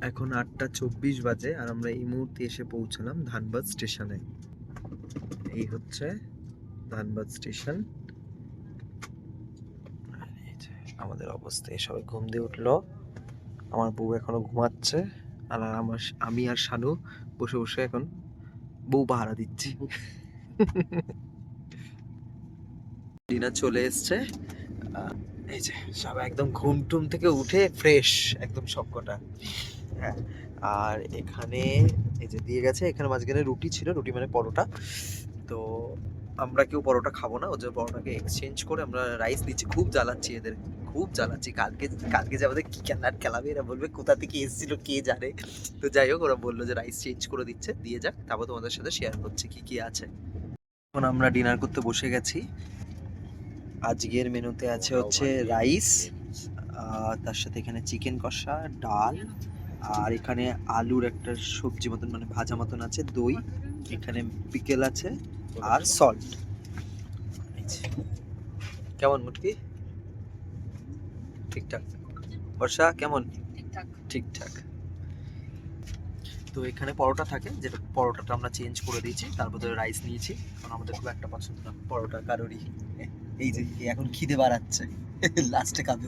এখন 8:24 বাজে আর আমরা এই মুহূর্তে এসে পৌঁছালাম ধানবাদ স্টেশনে। এই হচ্ছে ধানবাদ স্টেশন। আর এই যে আমাদের অবস্থা, সবাই ঘুম দিয়ে উঠলো। আমার বউ এখনো ঘুমাচ্ছে, আর আমি আর শানু বসে বসে এখন বউ পাহারা দিচ্ছি। ডিনার চলে এসছে। এই যে সবাই একদম ঘুম টুম থেকে উঠে ফ্রেশ একদম সবকটা। হ্যাঁ, আর এখানে এই যে দিয়ে গেছে, এখানে মাঝখানে রুটি ছিল, রুটি মানে পরোটা। তো আমরা কেউ পরোটা খাবো না, ওদের পরোটাকে এক্সচেঞ্জ করে আমরা রাইস দিচ্ছি। খুব জ্বালাচ্ছি এদের, খুব জ্বালাচ্ছি। কালকে কালকে যে আমাদের কি খেলাবে, এরা বলবে কোথা থেকে এসেছিল কে জানে। তো যাই হোক, ওরা বললো যে রাইস চেঞ্জ করে দিচ্ছে, দিয়ে যাক, তারপর তোমাদের সাথে শেয়ার করছি কি কি আছে। এখন আমরা ডিনার করতে বসে গেছি। আজকের মেনুতে আছে হচ্ছে রাইস, তার সাথে এখানে চিকেন কষা, ডাল, আর এখানে আলুর একটা সবজি মতন মানে ভাজা মতন আছে, দই, এখানে পিকেল আছে, আর সল্ট। কেমন মুটকি? ঠিকঠাক। বর্ষা কেমন? ঠিকঠাক ঠিকঠাক। তো এখানে পরোটা থাকে, যেটা পরোটাটা আমরা চেঞ্জ করে দিয়েছি, তার বদলে রাইস নিয়েছি, কারণ আমাদের খুব একটা পছন্দ না পরোটা কারোরই। এই যে এখন খিদে বাড়াচ্ছে, লাস্টে খাবে।